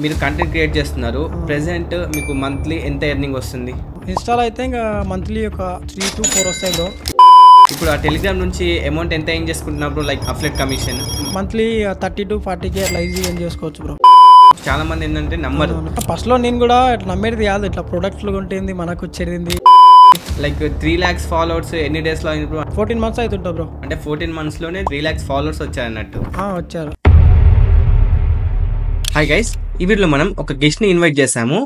మీరు content create చేస్తున్నారు. Present మీకు మంత్లీ ఎంత ఎర్నింగ్ వస్తుంది? ఇన్స్టాల్ అయితే ఇంకా మంత్లీ ఒక 3 to 4 వస్తాయి బ్రో. ఇప్పుడు ఆ టెలిగ్రామ్ నుంచి అమౌంట్ ఎంత ఏం చేసుకుంటున్నారు? Like affiliate commission monthly 30 to 40K అట్లా ఈజీ ఏం చేసుకోవచ్చు బ్రో. చాలా మంది ఏంటంటే నమ్మరు. ఫస్ట్లో నేను కూడా ఇట్లా నమ్మేది కాదు, ఇట్లా ప్రొడక్ట్లు ఉంటుంది మనకు వచ్చేది. లైక్ 3 lakhs ఫాలోవర్స్ ఎన్ని డేస్లో అయింది బ్రో? 14 months అవుతుంటా bro. అంటే 14 monthsలోనే 3 lakhs ఫాలోవర్స్ వచ్చారన్నట్టు. వచ్చారు. హాయ్ గైస్, ఈ వీడియోలో మనం ఒక గెస్ట్ని ఇన్వైట్ చేశాము.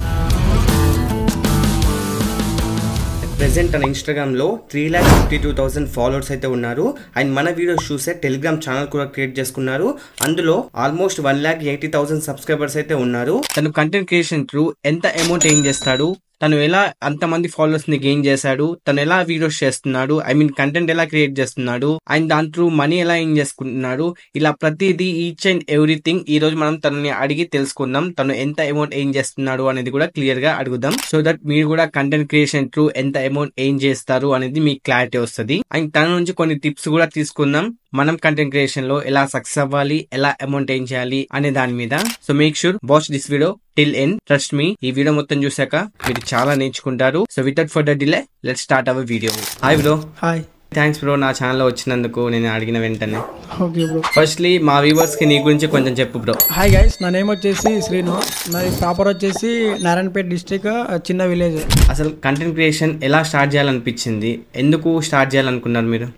ప్రెజెంట్ తన ఇన్స్టాగ్రామ్లో 3,52,000 ఫాలోవర్స్ అయితే ఉన్నారు. అండ్ మన వీడియోస్ చూసే టెలిగ్రామ్ ఛానల్ కూడా క్రియేట్ చేసుకున్నారు. అందులో ఆల్మోస్ట్ 1,80,000 సబ్స్క్రైబర్స్ అయితే ఉన్నారు. తను కంటెంట్ క్రియేషన్ త్రూ ఎంత అమౌంట్ ఏం చేస్తాడు, తను ఎలా అంతమంది ఫాలోవర్స్ ని గెయిన్ చేశాడు, తను ఎలా వీడియోస్ చేస్తున్నాడు, కంటెంట్ ఎలా క్రియేట్ చేస్తున్నాడు, అండ్ దాని త్రూ మనీ ఎలా ఏం చేసుకుంటున్నాడు, ఇలా ప్రతిదీ ఈచ్ అండ్ ఎవ్రీథింగ్ ఈ రోజు మనం తనని అడిగి తెలుసుకుందాం. తను ఎంత అమౌంట్ ఏం చేస్తున్నాడు అనేది కూడా క్లియర్ గా అడుగుదాం. సో దట్ మీరు కూడా కంటెంట్ క్రియేషన్ త్రూ ఎంత అమౌంట్ ఏం చేస్తారు అనేది మీకు క్లారిటీ వస్తుంది. అండ్ తన నుంచి కొన్ని టిప్స్ కూడా తీసుకుందాం, మనం కంటెంట్ క్రియేషన్ లో ఎలా సక్సెస్ అవ్వాలి, ఎలా అమౌంట్ ఏం చేయాలి అనే దాని మీద. So make sure watch this video till end. Trust me, ఈ వీడియో మొత్తం చూసాక మీరు చాలా నేర్చుకుంటారు. So without further delay let's start our video. Hi bro. Hi. Thanks bro నా ఛానల్లో వచ్చినందుకు, నేను అడిగిన వెంటనే. Okay bro. ఫస్ట్లీ మా వ్యూవర్స్ కి నీ గురించి కొంచెం చెప్పు బ్రో. హాయ్ గైస్, నా నేమ్ వచ్చేసి శ్రీను. నాది ప్రాపర్ వచ్చేసి నారాయణపేట డిస్ట్రిక్ట్, చిన్న విలేజ్. అసలు కంటెంట్ క్రియేషన్ ఎలా స్టార్ట్ చేయాలనిపించింది, ఎందుకు స్టార్ట్ చేయాలనుకున్నారు మీరు?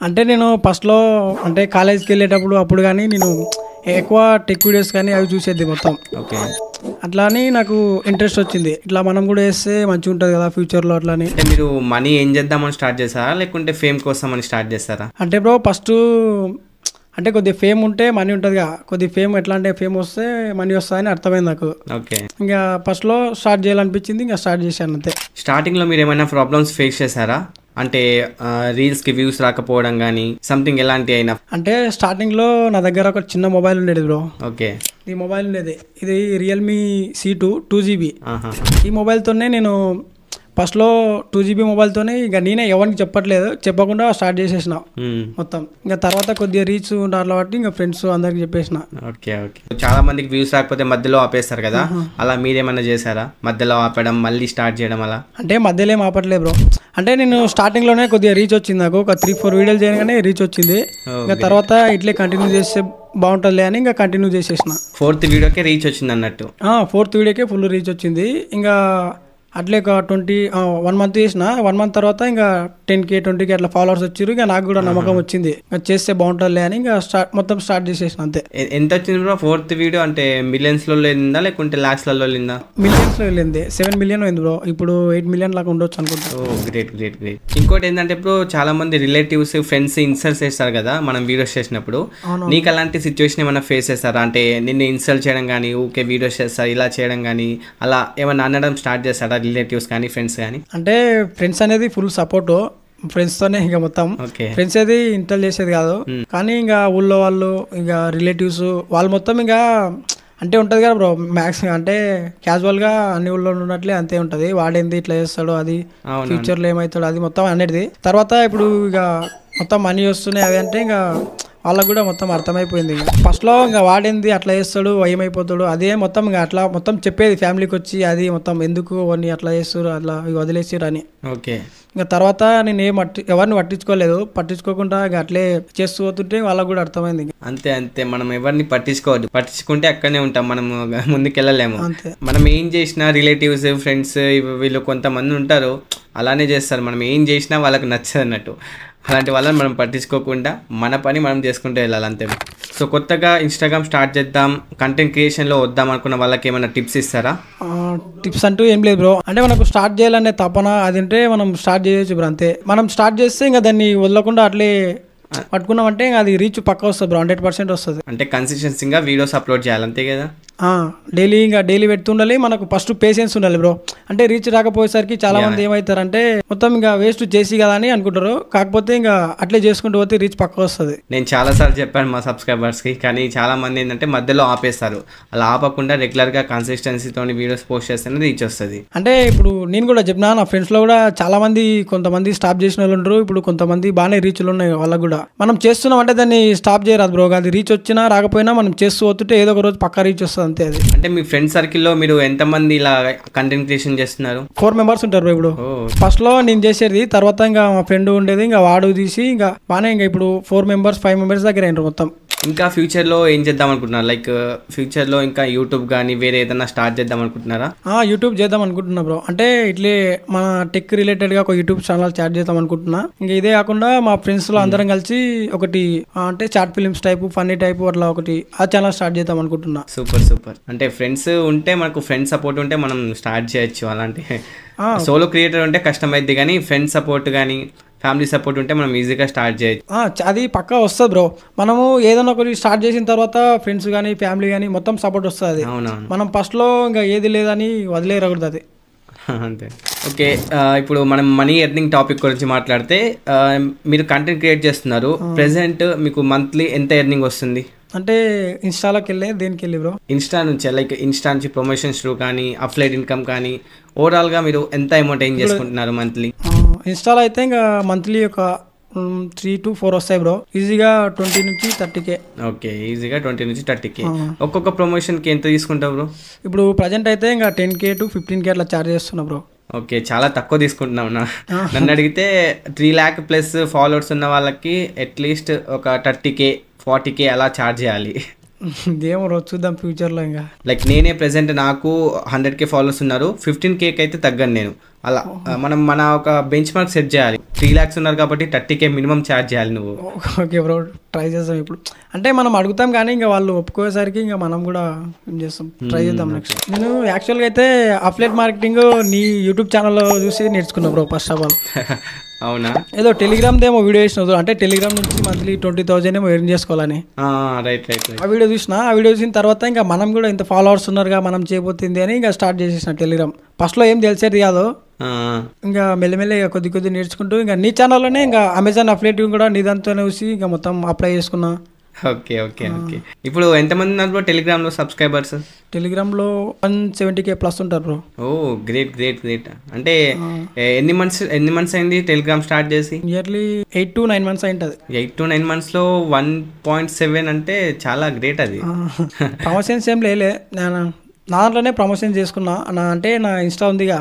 అంటే నేను ఫస్ట్లో అంటే కాలేజ్కి వెళ్ళేటప్పుడు అప్పుడు కానీ నేను ఎక్కువ టెక్ వీడియోస్ కానీ అవి చూసేది మొత్తం. ఓకే. అట్లా అని నాకు ఇంట్రెస్ట్ వచ్చింది, ఇట్లా మనం కూడా వేస్తే మంచిగా ఉంటుంది కదా ఫ్యూచర్లో. అట్లా అని అంటే మీరు మనీ ఏం చేద్దామని స్టార్ట్ చేస్తారా, లేకుంటే ఫేమ్ కోసం అని స్టార్ట్ చేస్తారా? అంటే బ్రో ఫస్ట్ అంటే కొద్దిగా ఫేమ్ ఉంటే మనీ ఉంటుంది కదా, కొద్దిగా ఫేమ్ ఎట్లా అంటే ఫేమ్ వస్తే మనీ వస్తుందని అర్థమైంది నాకు. ఓకే. ఇంకా ఫస్ట్లో స్టార్ట్ చేయాలనిపించింది, ఇంకా స్టార్ట్ చేశాను అంతే. స్టార్టింగ్లో మీరు ఏమైనా ప్రాబ్లమ్స్ ఫేస్ చేశారా? అంటే రీల్స్కి వ్యూస్ రాకపోవడం కానీ సంథింగ్ ఎలాంటి అయినా? అంటే స్టార్టింగ్లో నా దగ్గర ఒక చిన్న మొబైల్ ఉండేది బ్రో. ఓకే. ఈ మొబైల్ ఉండేది, ఇది రియల్మీ C2 2GB. ఈ మొబైల్తోనే నేను ఫస్ట్లో 2GB మొబైల్తోనే ఇక నేనే ఎవరికి చెప్పకుండా స్టార్ట్ చేసేసిన మొత్తం. ఇంకా తర్వాత కొద్దిగా రీచ్ ఉండాలి కాబట్టి ఇంకా ఫ్రెండ్స్ అందరికి చెప్పేసిన. Okay okay. చాలా మందికి వ్యూస్ రాకపోతే మధ్యలో ఆపేస్తారు కదా, అలా మీరేమన్నా చేశారా? మధ్యలో ఆపడం మళ్ళీ స్టార్ట్ చేయడం అలా? అంటే మధ్యలో ఏం ఆపట్లేదు బ్రో. అంటే నేను స్టార్టింగ్లోనే కొద్దిగా రీచ్ వచ్చింది నాకు, ఒక 3-4 వీడియోలు చేయగానే రీచ్ వచ్చింది. ఇంకా తర్వాత ఇట్లే కంటిన్యూ చేస్తే బాగుంటుంది అని ఇంకా కంటిన్యూ చేసేసిన. 4th వీడియోకే రీచ్ వచ్చింది అన్నట్టు? 4th వీడియోకే ఫుల్ రీచ్ వచ్చింది. ఇంకా అట్లే ఒక 1 month చేసిన. 1 month తర్వాత ఇంకా 10K 20K అట్లా ఫాలోవర్స్ వచ్చారు. ఇంకా నాకు కూడా నమ్మకం వచ్చింది, చేస్తే బాగుంటుంది అని ఇంకా మొత్తం స్టార్ట్ చేసేసిన అంతే. ఎంత వచ్చింది బ్రో 4th వీడియో? అంటే మిలియన్స్లో వెళ్ళిందా లేకుంటే లాక్స్లలో వెళ్ళిందా? మిలియన్స్లో వెళ్ళింది. 7 million అయింది బ్రో. ఇప్పుడు 8 million లాగా ఉండొచ్చు అనుకుంటా. Great great great. ఇంకోటి ఏంటంటే ఇప్పుడు చాలా మంది రిలేటివ్స్ ఫ్రెండ్స్ ఇన్సల్ట్ చేస్తారు కదా మనం వీడియోస్ చేసినప్పుడు. నీకు అలాంటి సిచ్యువేషన్ ఏమైనా ఫేస్ చేస్తారా? అంటే నిన్ను ఇన్సల్ట్ చేయడం కానీ, ఊకే వీడియోస్ చేస్తారు ఇలా చేయడం కానీ, అలా ఏమైనా అనడం స్టార్ట్ చేస్తారా రిలేటివ్స్ కానీ ఫ్రెండ్స్ కానీ? అంటే ఫ్రెండ్స్ అనేది ఫుల్ సపోర్ట్, ఫ్రెండ్స్ తోనే ఇంకా మొత్తం. ఫ్రెండ్స్ అది ఇంటల్ చేసేది కాదు. కానీ ఇంకా ఊళ్ళో వాళ్ళు ఇంకా రిలేటివ్స్ వాళ్ళు మొత్తం ఇంకా అంటే ఉంటుంది కదా బ్రో, మ్యాక్స్ అంటే క్యాజువల్ గా అన్ని ఊళ్ళో ఉన్నట్లే అంతే ఉంటది. వాడేంది ఇట్లా చేస్తాడు, అది ఫ్యూచర్ లో ఏమవుతాడు, అది మొత్తం అనేది. తర్వాత ఇప్పుడు ఇక మొత్తం మనీ వస్తున్నాయి అవి అంటే ఇంకా వాళ్ళకు కూడా మొత్తం అర్థమైపోయింది. ఫస్ట్లో ఇంకా వాడేంది అట్లా చేస్తాడు, ఏమైపోతాడు, అదే మొత్తం ఇంకా అట్లా మొత్తం చెప్పేది ఫ్యామిలీకి వచ్చి, అది మొత్తం ఎందుకు అని అట్లా చేస్తారు, అట్లా వదిలేసారు అని. ఓకే. ఇంకా తర్వాత నేను ఎవరిని పట్టించుకోకుండా ఇంకా అట్లే చేస్తూ పోతుంటే వాళ్ళకు కూడా అర్థమైంది. అంతే అంతే, మనం ఎవరిని పట్టించుకోవద్దు, పట్టించుకుంటే అక్కడనే ఉంటాం, మనం ముందుకెళ్ళలేము. మనం ఏం చేసినా రిలేటివ్స్ ఫ్రెండ్స్ వీళ్ళు కొంతమంది ఉంటారు అలానే చేస్తారు, మనం ఏం చేసినా వాళ్ళకి నచ్చదు అన్నట్టు. అలాంటి వాళ్ళని మనం పట్టించుకోకుండా మన పని మనం చేసుకుంటూ వెళ్ళాలి అంతే. సో కొత్తగా ఇన్స్టాగ్రామ్ స్టార్ట్ చేద్దాం, కంటెంట్ క్రియేషన్లో వద్దాం అనుకున్న వాళ్ళకి ఏమైనా టిప్స్ ఇస్తారా? టిప్స్ అంటూ ఏం లేదు బ్రో. అంటే మనకు స్టార్ట్ చేయాలనే తపన అది ఉంటే మనం స్టార్ట్ చేయొచ్చు బ్రో అంతే. మనం స్టార్ట్ చేస్తే ఇంకా దాన్ని వదలకుండా అట్లే పట్టుకున్నామంటే అది రీచ్ పక్క వస్తుంది బ్రో, 100% వస్తుంది. అంటే కన్సిస్టెన్సీగా వీడియోస్ అప్లోడ్ చేయాలి అంతే కదా? డైలీ పెడుతుండాలి. మనకు ఫస్ట్ పేషెన్స్ ఉండాలి బ్రో. అంటే రీచ్ రాకపోయేసరికి చాలా మంది ఏమవుతారంటే మొత్తం ఇంకా వేస్ట్ చేసి కదా అని అనుకుంటారు. కాకపోతే ఇంకా అట్లే చేసుకుంటూ పోతే రీచ్ పక్క వస్తుంది. నేను చాలా సార్లు చెప్పాను మా సబ్స్క్రైబర్స్ కి, కానీ చాలా మంది ఏంటంటే మధ్యలో ఆపేస్తారు. అలా ఆపకుండా రెగ్యులర్ గా కన్సిస్టెన్సీతో వీడియోస్ పోస్ట్ చేస్తేనే రీచ్ వస్తుంది. అంటే ఇప్పుడు నేను కూడా చెప్పినా, నా ఫ్రెండ్స్ లో కూడా చాలా మంది కొంతమంది స్టాప్ చేసిన వాళ్ళు ఉంటారు. ఇప్పుడు కొంతమంది బాగానే రీచ్లు ఉన్నాయి వాళ్ళకు కూడా. మనం చేస్తున్నాం అంటే దాన్ని స్టాప్ చేయరాదు బ్రో. అది రీచ్ వచ్చినా రాకపోయినా మనం చేస్తూ పోతుంటే ఏదో ఒక రోజు పక్కా రీచ్ వస్తుంది. అంతే. అది అంటే మీ ఫ్రెండ్ సర్కిల్లో మీరు ఎంతమంది ఇలా కంటెంట్ క్రియేషన్ చేస్తున్నారు? 4 మెంబర్స్ ఉంటారు బ్రో. ఇప్పుడు ఫస్ట్ లో నేను చేసేది, తర్వాత ఇంకా మా ఫ్రెండ్ ఉండేది, ఇంకా వాడు తీసి ఇంకా బాగానే ఇంకా ఇప్పుడు 4 మెంబర్స్ 5 మెంబర్స్ దగ్గర అయినారు మొత్తం. ఇంకా ఫ్యూచర్లో ఏం చేద్దాం అనుకుంటున్నారు? లైక్ ఫ్యూచర్లో ఇంకా యూట్యూబ్ కానీ వేరే ఏదైనా స్టార్ట్ చేద్దాం అనుకుంటున్నారా? యూట్యూబ్ చేద్దాం అనుకుంటున్నా బ్రో. అంటే ఇట్లే మన టెక్ రిలేటెడ్గా ఒక యూట్యూబ్ ఛానల్ స్టార్ట్ చేద్దాం అనుకుంటున్నా. ఇంకా ఇదే కాకుండా మా ఫ్రెండ్స్లో అందరం కలిసి ఒకటి అంటే short films type, funny type అట్లా ఒకటి ఆ ఛానల్ స్టార్ట్ చేద్దాం అనుకుంటున్నా. సూపర్. అంటే ఫ్రెండ్స్ ఉంటే మనకు ఫ్రెండ్ సపోర్ట్ ఉంటే మనం స్టార్ట్ చేయొచ్చు. అలాంటి సోలో క్రియేటర్ ఉంటే కష్టమైద్ది, కానీ ఫ్రెండ్ సపోర్ట్ కానీ ఫ్యామిలీ సపోర్ట్ ఉంటే మనం ఈజీగా స్టార్ట్ చేయొచ్చు. అది పక్కా వస్తుంది బ్రో. మనము ఏదైనా ఒకటి స్టార్ట్ చేసిన తర్వాత ఫ్రెండ్స్ కానీ ఫ్యామిలీ కానీ మొత్తం సపోర్ట్ వస్తుంది. మనం ఫస్ట్లో ఇంకా ఏది లేదని వదిలేయకూడదు అది. అంతే. ఓకే, ఇప్పుడు మనం మనీ ఎర్నింగ్ టాపిక్ గురించి మాట్లాడితే, మీరు కంటెంట్ క్రియేట్ చేస్తున్నారు. ప్రెసెంట్ మీకు మంత్లీ ఎంత ఎర్నింగ్ వస్తుంది? అంటే ఇన్స్టాలోకి వెళ్ళి దేనికి వెళ్ళి బ్రో? ఇన్స్టా నుంచి, లైక్ ఇన్స్టా నుంచి ప్రమోషన్స్ త్రూ కానీ అఫ్లైట్ ఇన్కమ్ కానీ ఓవరాల్గా మీరు ఎంత అమౌంట్ ఏం చేసుకుంటున్నారు మంత్లీ? ఇన్స్టాలో అయితే ఇంకా మంత్లీ ఒక 3 to 4 వస్తాయి బ్రో. ఈజీగా 20 నుంచి 30K. ఓకే, ఈజీగా 20 నుంచి 30K. ఒక్కొక్క ప్రమోషన్కి ఎంత తీసుకుంటావు బ్రో? ఇప్పుడు ప్రజెంట్ అయితే ఇంకా 10K to 15K అట్లా ఛార్జ్ చేస్తున్నా బ్రో. ఓకే, చాలా తక్కువ తీసుకుంటున్నావు. నన్ను అడిగితే 3 lakh ప్లస్ ఫాలోవర్స్ ఉన్న వాళ్ళకి అట్లీస్ట్ ఒక 30K 40K అలా ఛార్జ్ చేయాలి. ఏమో రోజు చూద్దాం ఫ్యూచర్లో. ఇంకా లైక్ నేనే ప్రెసెంట్ నాకు 100K ఫాలోవర్స్ ఉన్నారు, 15K అయితే తగ్గను నేను. అలా మనం మన ఒక బెంచ్ మార్క్ సెట్ చేయాలి. 3 lakhs ఉన్నారు కాబట్టి 30K మినిమం ఛార్జ్ చేయాలి నువ్వు. ఓకే బ్రో, ట్రై చేద్దాం. ఇప్పుడు అంటే మనం అడుగుతాం కానీ ఇంకా వాళ్ళు ఒప్పుకోయేసరికి ఇంకా మనం కూడా ఏం చేస్తాం, ట్రై చేద్దాం నెక్స్ట్. నేను యాక్చువల్గా అయితే అఫ్లైట్ మార్కెటింగ్ నీ యూట్యూబ్ ఛానల్లో చూసి నేర్చుకున్నా బ్రో ఫస్ట్ ఆఫ్ ఆల్. అవునా? ఏదో టెలిగ్రామ్ ఏమో వీడియో చేసిన, అంటే టెలిగ్రామ్ నుంచి మంత్లీ 20,000 ఏమో ఎర్న్ చేసుకోవాలని. రైట్. ఆ వీడియో చూసిన. ఆ వీడియో చూసిన తర్వాత ఇంకా మనం కూడా ఇంత ఫాలోవర్స్ ఉన్నారుగా, మనం చేయబోతుంది అని ఇంకా స్టార్ట్ చేసేసిన టెలిగ్రామ్. ఫస్ట్ లో ఏం తెలిసేది కాదు, ఇంకా మెల్లమెల్లగా కొద్ది నేర్చుకుంటూ ఇంకా నీ ఛానల్లోనే ఇంకా అమెజాన్ అఫ్లియేట్ కూడా నీ దాంతోనే చూసి ఇంకా మొత్తం అప్లై చేసుకున్నా. ఓకే. ఇప్పుడు ఎంతమంది ఉన్నారు టెలిగ్రామ్ లో సబ్స్క్రైబర్స్? టెలిగ్రామ్ లో 170K ప్లస్ ఉంటారు బ్రో. ఓ గ్రేట్. అంటే ఎన్ని మంత్స్ అయింది టెలిగ్రామ్ స్టార్ట్ చేసి? Nearly 8 to 9 months అయింటది. 8 to 9 months లో 1.7 అంటే చాలా గ్రేట్. అది ప్రమోషన్స్ ఏం లేలే, నా దాంట్లోనే ప్రమోషన్ చేసుకున్నా. అంటే నా ఇన్స్టా ఉందిగా,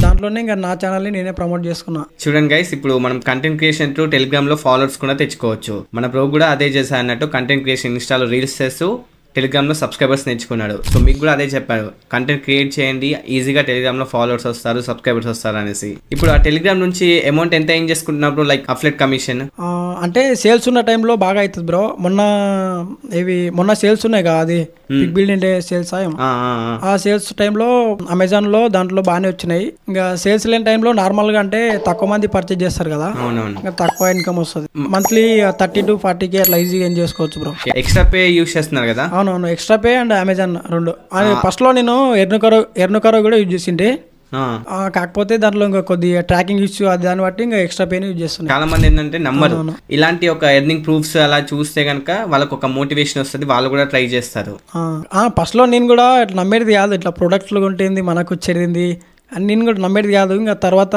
దాంట్లోనే ఇంకా నా ఛానల్ని నేనే ప్రమోట్ చేసుకున్నా. చూడండి గైస్, ఇప్పుడు మనం కంటెంట్ క్రియేషన్ త్రూ టెలిగ్రామ్ లో ఫాలోవర్స్ కూడా తెచ్చుకోవచ్చు. మన బ్రో కూడా అదే చేశా అన్నట్టు, కంటెంట్ క్రియేషన్ ఇన్స్టాలో రీల్స్ చేస్తూ టెలిగ్రామ్ లో సబ్స్క్రైబర్స్ నేర్చుకున్నాడు. సో మీకు కూడా అదే చెప్పాడు, కంటెంట్ క్రియేట్ చేయండి, ఈజీగా టెలిగ్రామ్ లో ఫాలోవర్స్ వస్తారు, సబ్స్క్రైబర్స్ వస్తారు అనేసి. ఇప్పుడు ఆ టెలిగ్రామ్ నుంచి అమౌంట్ ఎంత ఏం చేసుకుంటున్నారు లైక్ అఫ్లెట్ కమిషన్? అంటే సేల్స్ ఉన్న టైంలో బాగా అవుతుంది బ్రో. మొన్న సేల్స్ ఉన్నాయి కదా, అది బిగ్ బిలియన్ డే సేల్స్. ఆ సేల్స్ టైంలో అమెజాన్ లో దాంట్లో బాగానే వచ్చినాయి. ఇంకా సేల్స్ లేని టైంలో నార్మల్ గా అంటే తక్కువ మంది పర్చేజ్ చేస్తారు కదా, ఇంకా తక్కువ ఇన్కమ్ వస్తుంది. మంత్లీ 30 to 40K అట్లా ఈజీగా ఏం చేసుకోవచ్చు బ్రో. ఎక్స్ట్రా పే యూస్ చేస్తున్నారు కదా? అవునవును, ఎక్స్ట్రా పే అండ్ అమెజాన్ రెండు. ఫస్ట్ లో నేను ఎర్నుకరో కూడా యూజ్ చేసింటే, కాకపోతే దాంట్లో ఇంకా కొద్దిగా ట్రాకింగ్ ఇష్యూ, దాన్ని బట్టి ఇంకా ఎక్స్ట్రా పే యూజ్ చేస్తున్నాను. చాలా మంది ఏంటంటే నమ్మరు, ఇలాంటి ఒక ఎర్నింగ్ ప్రూఫ్స్ అలా చూస్తే కనుక వాళ్ళకి ఒక మోటివేషన్ వస్తుంది, వాళ్ళు కూడా ట్రై చేస్తారు. ఫస్ట్ లో నేను కూడా నమ్మేది కాదు, ఇట్లా ప్రొడక్ట్లు ఉంటుంది మనకు వచ్చేది అని నేను కూడా నమ్మేది కాదు. ఇంకా తర్వాత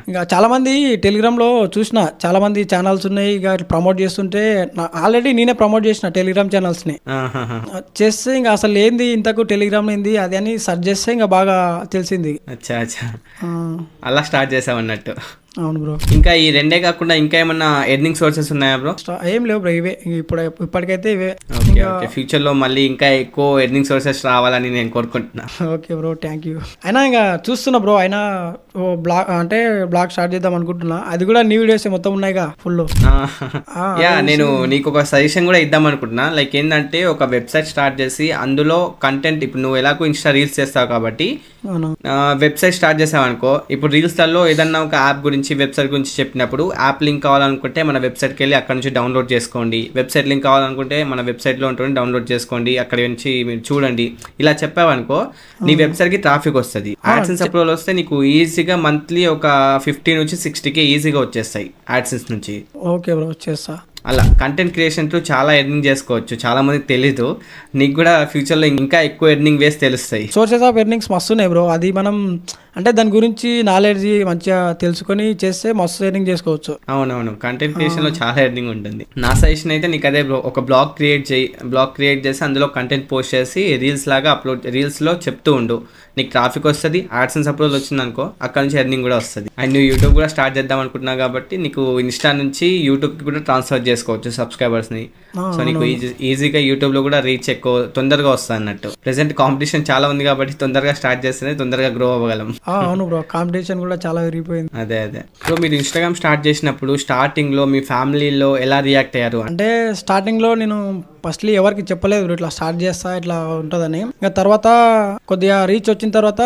ఇంకా చాలా మంది టెలిగ్రామ్ లో చూసిన, చాలా మంది ఛానల్స్ ఉన్నాయి ఇక ప్రమోట్ చేస్తుంటే, ఆల్రెడీ నేనే ప్రమోట్ చేసిన టెలిగ్రామ్ ఛానల్స్ ని చేస్తే, ఇంకా అసలు ఏంది ఇంతకు టెలిగ్రామ్ ఏంది అది అని సెర్చ్ చేస్తే ఇంకా బాగా తెలిసింది. అలా స్టార్ట్ చేసాం అన్నట్టు. అవును బ్రో. ఇంకా ఈ రెండే కాకుండా ఇంకా ఏమన్నా ఎర్నింగ్ సోర్సెస్ ఉన్నాయా బ్రో? ఏం లేవు బ్రో, ఇవే ఇప్పటికైతే ఇవే. ఫ్యూచర్ లో మళ్ళీ ఇంకా ఎక్కువ ఎర్నింగ్ సోర్సెస్ రావాలని నేను కోరుకుంటున్నా. Okay bro, thank you. అయినా ఇంకా చూస్తున్నా బ్రో, అయినా బ్లాగ్ స్టార్ట్ చేద్దాం అనుకుంటున్నా. అది కూడా నీ వీడియోస్ మొత్తం ఉన్నాయిగా ఫుల్. నేను నీకు ఒక సజెషన్ కూడా ఇద్దాం అనుకుంటున్నా. లైక్ ఏంటంటే ఒక వెబ్సైట్ స్టార్ట్ చేసి అందులో కంటెంట్, ఇప్పుడు నువ్వు ఎలాగో ఇన్స్టా రీల్స్ చేస్తావు కాబట్టి వెబ్సైట్ స్టార్ట్ చేసావు అనుకో, ఇప్పుడు రీల్స్ లలో ఏదన్నా ఒక యాప్ గురించి వెబ్సైట్ గురించి చెప్పినప్పుడు యాప్ లింక్ కావాలనుకుంటే మన వెబ్సైట్కి వెళ్ళి అక్కడ నుంచి డౌన్లోడ్ చేసుకోండి, వెబ్సైట్ లింక్ కావాలనుకుంటే మన వెబ్సైట్లో ఉంటుంది డౌన్లోడ్ చేసుకోండి, అక్కడ నుంచి మీరు చూడండి, ఇలా చెప్పావనుకో నీ వెబ్సైట్కి ట్రాఫిక్ వస్తుంది. యాడ్సెన్స్ అప్లోడ్ వస్తే నీకు ఈజీగా మంత్లీ ఒక 50 నుంచి 60K ఈజీగా వచ్చేస్తాయి యాడ్సెన్స్ నుంచి. ఓకే బ్రో, వచ్చేస్తా. అలా కంటెంట్ క్రియేషన్ తో చాలా ఎర్నింగ్ చేసుకోవచ్చు, చాలా మందికి తెలీదు. నీకు కూడా ఫ్యూచర్ లో ఇంకా ఎక్కువ ఎర్నింగ్ వేస్ తెలుస్తాయి. సోర్సెస్ ఆఫ్ ఎర్నింగ్స్ మస్తున్నాయి బ్రో. అది మనం అంటే దాని గురించి నాలెడ్జ్ మంచిగా తెలుసుకొని చేస్తే మస్తు ఎర్నింగ్ చేసుకోవచ్చు. అవునవును, కంటెంట్ క్రియేషన్ లో చాలా ఎర్నింగ్ ఉంటుంది. నా సజెషన్ అయితే నీకు అదే బ్రో, ఒక బ్లాగ్ క్రియేట్ చేసి అందులో కంటెంట్ పోస్ట్ చేసి రీల్స్ లాగా రీల్స్ లో చెప్తూ ఉండు. నీకు ట్రాఫిక్ వస్తుంది, AdSense అప్రోచ్ వచ్చింది అనుకో, అక్కడ నుంచి ఎర్నింగ్ కూడా వస్తుంది. అండ్ నువ్వు యూట్యూబ్ కూడా స్టార్ట్ చేద్దాం అనుకుంటున్నావు కాబట్టి నీకు ఇన్స్టా నుంచి యూట్యూబ్ కి కూడా ట్రాన్స్ఫర్ చేసుకోవచ్చు సబ్స్క్రైబర్స్ ని. సో నీకు ఈజీగా యూట్యూబ్ లో కూడా రీచ్ ఎక్కువ తొందరగా వస్తుంది అన్నట్టు. ప్రెసెంట్ కాంపిటీషన్ చాలా ఉంది కాబట్టి తొందరగా స్టార్ట్ చేస్తేనే తొందరగా గ్రో అవ్వగలం. అవును బ్రో, కాంపిటీషన్ కూడా చాలా పెరిగిపోయింది. అదే సో మీరు ఇన్స్టాగ్రామ్ స్టార్ట్ చేసినప్పుడు స్టార్టింగ్ లో మీ ఫ్యామిలీలో ఎలా రియాక్ట్ అయ్యారు? అంటే స్టార్టింగ్ లో నేను ఫస్ట్లీ ఎవరికి చెప్పలేదు ఇట్లా స్టార్ట్ చేస్తా ఇట్లా ఉంటుందని. ఇంకా తర్వాత కొద్దిగా రీచ్ వచ్చిన తర్వాత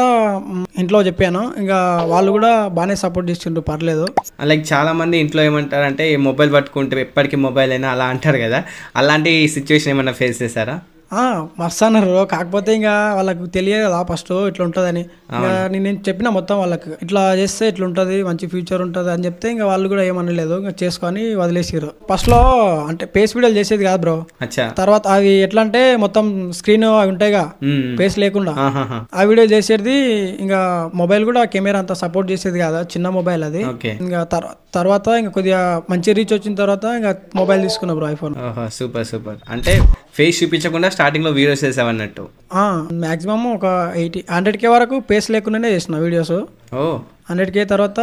ఇంట్లో చెప్పాను, ఇంకా వాళ్ళు కూడా బాగానే సపోర్ట్ చేసిండ్రు, పర్లేదు. లైక్ చాలా మంది ఇంట్లో ఏమంటారంటే మొబైల్ పట్టుకుంటే ఎప్పటికీ మొబైల్ అయినా అలా అంటారు కదా, అలాంటి సిచ్యువేషన్ ఏమైనా ఫేస్ చేశారా? మస్తు అన్నారు, కాకపోతే ఇంకా వాళ్ళకు తెలియదు కదా ఫస్ట్ ఇట్లా ఉంటుందని. ఇంకా నేను చెప్పిన మొత్తం వాళ్ళకి ఇట్లా చేస్తే ఇట్లా ఉంటుంది, మంచి ఫ్యూచర్ ఉంటుంది అని చెప్తే ఇంకా వాళ్ళు కూడా ఏమనలేదు, ఇంకా చేసుకొని వదిలేసారు. ఫస్ట్ లో అంటే ఫేస్ వీడియోలు చేసేది కాదు బ్రో. తర్వాత అవి ఎట్లా అంటే మొత్తం స్క్రీన్ అవి ఉంటాయిగా ఫేస్ లేకుండా, ఆ వీడియో చేసేది. ఇంకా మొబైల్ కూడా కెమెరా అంతా సపోర్ట్ చేసేది కాదు, చిన్న మొబైల్ అది. ఇంకా తర్వాత ఇంకా కొద్దిగా మంచి రీచ్ వచ్చిన తర్వాత ఇంకా మొబైల్ తీసుకున్నా బ్రో, ఐఫోన్. సూపర్. అంటే ఫేస్ చూపించకుండా స్టార్టింగ్ లో వీడియోస్ చేసావన్నట్టు. మాక్సిమం ఒక 100K వరకు ఫేస్ లేకుండానే చేసిన వీడియోస్. 100K తర్వాత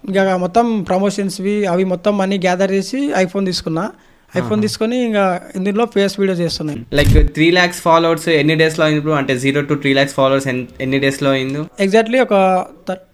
ఇంకా మొత్తం ప్రమోషన్స్వి అవి మొత్తం మనీ గ్యాదర్ చేసి ఐఫోన్ తీసుకున్నా. ఐఫోన్ తీసుకొని ఇంకా ఇందులో ఫేస్ వీడియో చేస్తున్నాయి. లైక్ 3 lakhs ఫాలోవర్స్ ఎన్ని డేస్ లో అయింది? అంటే 0 to 3 lakhs ఫాలోవర్స్ ఎన్ని డేస్ లో అయింది? ఎగ్జాక్ట్లీ ఒక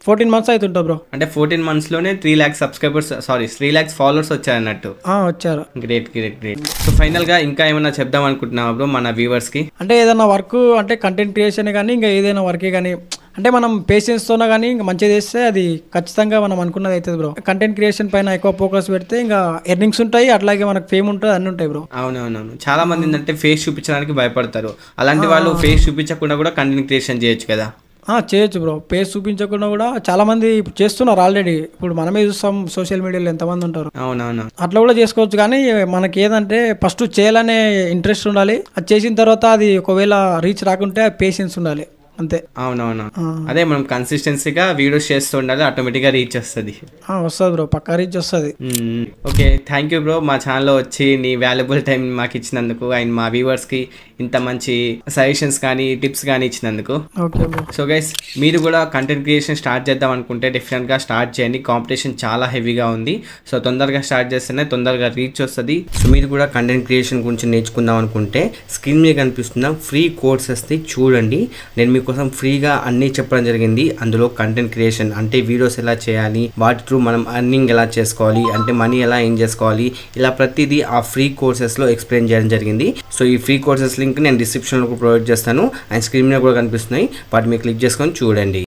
14 months అవుతుంటా బ్రో. అంటే 14 months లోనే 3 lakhs సబ్స్క్రైబర్స్ 3 lakhs ఫాలోవర్స్ వచ్చారన్నట్టు. వచ్చారు. గ్రేట్. సో ఫైనల్ గా ఇంకా ఏమైనా చెప్దాం అనుకుంటున్నావా బ్రో మన వ్యూవర్స్ కి? అంటే ఏదైనా వర్క్ అంటే కంటెంట్ క్రియేషన్ కానీ ఇంకా ఏదైనా వర్కే కానీ అంటే మనం పేషెన్స్ తోనా కానీ ఇంకా మంచిగా చేస్తే అది ఖచ్చితంగా మనం అనుకున్నది అవుతుంది బ్రో. కంటెంట్ క్రియేషన్ పైన ఎక్కువ ఫోకస్ పెడితే ఇంకా ఎర్నింగ్స్ ఉంటాయి, అట్లాగే మనకు ఫేమ్ ఉంటుంది, అన్ని ఉంటాయి బ్రో. అవునవును, చాలా మంది ఏంటంటే ఫేస్ చూపించడానికి భయపడతారు. అలాంటి వాళ్ళు ఫేస్ చూపించకుండా కూడా కంటెంట్ క్రియేషన్ చేయొచ్చు కదా? చేయొచ్చు బ్రో. ఫేస్ చూపించకుండా కూడా చాలా మంది చేస్తున్నారు ఆల్రెడీ. ఇప్పుడు మనమే చూస్తాం సోషల్ మీడియాలో ఎంతమంది ఉంటారు. అవునవును, అట్లా కూడా చేసుకోవచ్చు. కానీ మనకి ఏదంటే ఫస్ట్ చేయాలనే ఇంట్రెస్ట్ ఉండాలి. అది చేసిన తర్వాత అది ఒకవేళ రీచ్ రాకుంటే పేషెన్స్ ఉండాలి, అంతే. అవునవును, అదే మనం కన్సిస్టెన్సీగా వీడియోస్ చేస్తూ ఉండాలి, ఆటోమేటిక్ గా రీచ్ వస్తుంది బ్రో, పక్కా రీచ్ వస్తుంది. ఓకే, థ్యాంక్ యూ బ్రో మా ఛానల్లో వచ్చి నీ వాల్యుబుల్ టైం మాకు ఇచ్చినందుకు అండ్ మా వ్యూవర్స్ కి ఇంత మంచి సజెషన్స్ కానీ టిప్స్ కానీ ఇచ్చినందుకు. సో గైస్, మీరు కూడా కంటెంట్ క్రియేషన్ స్టార్ట్ చేద్దాం అనుకుంటే డెఫినెట్ గా స్టార్ట్ చేయండి. కాంపిటీషన్ చాలా హెవీగా ఉంది. సో తొందరగా స్టార్ట్ చేస్తేనే తొందరగా రీచ్ వస్తుంది. సో మీరు కూడా కంటెంట్ క్రియేషన్ గురించి నేర్చుకుందాం అనుకుంటే స్క్రీన్ మీద కనిపిస్తున్న ఫ్రీ కోర్సెస్ ని చూడండి. నేను మీకోసం ఫ్రీగా అన్ని చెప్పడం జరిగింది. అందులో కంటెంట్ క్రియేషన్ అంటే వీడియోస్ ఎలా చేయాలి, వాటి త్రూ మనం అర్నింగ్ ఎలా చేసుకోవాలి, అంటే మనీ ఎలా ఎర్న్ చేసుకోవాలి, ఇలా ప్రతిదీ ఆ ఫ్రీ కోర్సెస్ లో ఎక్స్ప్లెయిన్ చేయడం జరిగింది. సో ఈ ఫ్రీ కోర్సెస్ లింక్ నేను డిస్క్రిప్షన్ లో ప్రొవైడ్ చేస్తాను అండ్ స్క్రీన్ మీద కూడా కనిపిస్తున్నాయి, వాటి మీద క్లిక్ చేసుకొని చూడండి.